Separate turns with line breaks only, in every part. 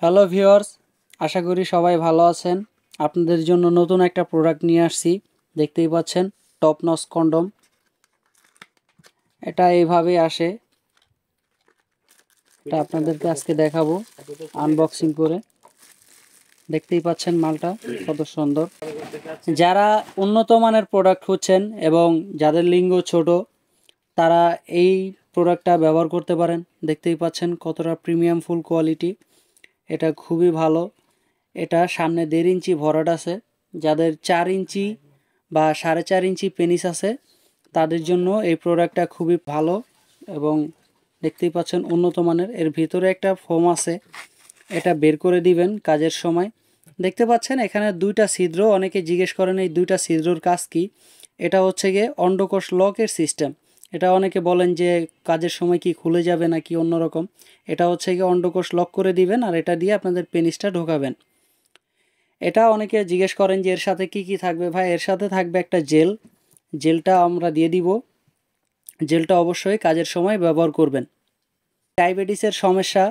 Hello viewers, আশা করি সবাই ভালো আছেন। আপনাদের জন্য নতুন একটা প্রোডাক্ট নিয়ে আসছি। দেখতেই পাচ্ছেন টপ নচ কন্ডম। এটা এইভাবেই আসে। এটা আপনাদেরকে আজকে দেখাবো আনবক্সিং করে। দেখতেই পাচ্ছেন মালটা কত সুন্দর। যারা উন্নত মানের প্রোডাক্ট খুঁজছেন এবং যাদের লিঙ্গ ছোট, তারা এই প্রোডাক্টটা ব্যবহার করতে পারেন। দেখতেই পাচ্ছেন কতটা প্রিমিয়াম ফুল কোয়ালিটি। এটা খুবই ভালো। এটা সামনে 1.5 ইঞ্চি ভরাট আছে। যাদের 4 ইঞ্চি বা 4.5 ইঞ্চি পেনিস আছে তাদের জন্য এই প্রোডাক্টটা খুবই ভালো এবং দেখতেই পাচ্ছেন উন্নত মানের। এর ভিতরে একটা ফোম আছে, এটা বের করে দিবেন কাজের সময়। দেখতে পাচ্ছেন এখানে 2টা ছিদ্র। অনেকে জিজ্ঞেস করেন এই 2টা ছিদ্রর কাজ কি। এটা হচ্ছে গিয়ে অন্ডকোষ লকের সিস্টেম। এটা অনেকে বলেন যে কাজের সময় কি খুলে যাবে নাকি অন্যরকম। এটা হচ্ছে গিয়ে অন্ডকোষ লক করে দিবেন আর এটা দিয়ে আপনাদের পেনিসটা ঢোকাবেন। এটা অনেকে জিজ্ঞেস করেন যে এর সাথে কি থাকবে। ভাই, এর সাথে থাকবে একটা জেল। জেলটা আমরা দিয়ে দিব। জেলটা অবশ্যই কাজের সময় ব্যবহার করবেন। ডায়াবেটিসের সমস্যা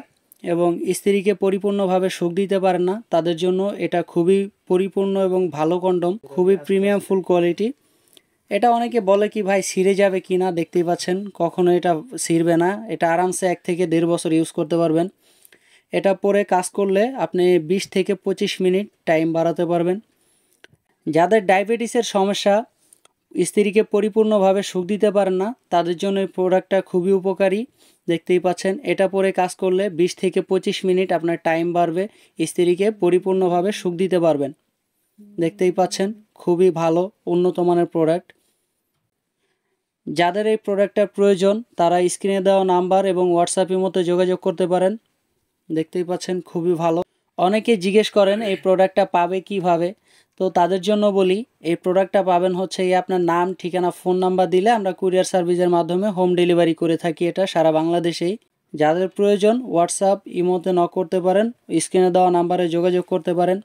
এবং স্ত্রীকে পরিপূর্ণভাবে সুখ দিতে পারেন না, তাদের জন্য এটা খুবই পরিপূর্ণ এবং ভালো কন্ডম, খুবই প্রিমিয়াম ফুল কোয়ালিটি। এটা অনেকে বলে কি ভাই ছিঁড়ে যাবে কি না। দেখতেই পাচ্ছেন কখনো এটা ছিঁড়বে না। এটা আরামসে 1 থেকে 1.5 বছর ইউজ করতে পারবেন। এটা পরে কাজ করলে আপনি 20 থেকে 25 মিনিট টাইম বাড়াতে পারবেন। যাদের ডায়াবেটিসের সমস্যা, স্ত্রীকে পরিপূর্ণভাবে সুখ দিতে পারেন না, তাদের জন্য এই প্রোডাক্টটা খুবই উপকারী। দেখতেই পাচ্ছেন এটা পরে কাজ করলে 20 থেকে 25 মিনিট আপনার টাইম বাড়বে, স্ত্রীকে পরিপূর্ণভাবে সুখ দিতে পারবেন। দেখতেই পাচ্ছেন খুবই ভালো উন্নত মানের প্রোডাক্ট। যাদের এই প্রোডাক্টটার প্রয়োজন তারা স্ক্রিনে দেওয়া নাম্বার এবং হোয়াটসঅ্যাপের মধ্যে যোগাযোগ করতে পারেন। দেখতেই পাচ্ছেন খুবই ভালো। অনেকে জিজ্ঞেস করেন এই প্রোডাক্টটা পাবে কিভাবে। তো তাদের জন্য বলি, এই প্রোডাক্টটা পাবেন হচ্ছে আপনার নাম, ঠিকানা, ফোন নাম্বার দিলে আমরা কুরিয়ার সার্ভিসের মাধ্যমে হোম ডেলিভারি করে থাকি এটা সারা বাংলাদেশেই। যাদের প্রয়োজন হোয়াটসঅ্যাপ ইমোতে নক করতে পারেন, স্ক্রিনে দেওয়া নাম্বারে যোগাযোগ করতে পারেন।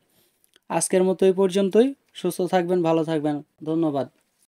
আজকের মতো এই পর্যন্তই। সুস্থ থাকবেন, ভালো থাকবেন। ধন্যবাদ।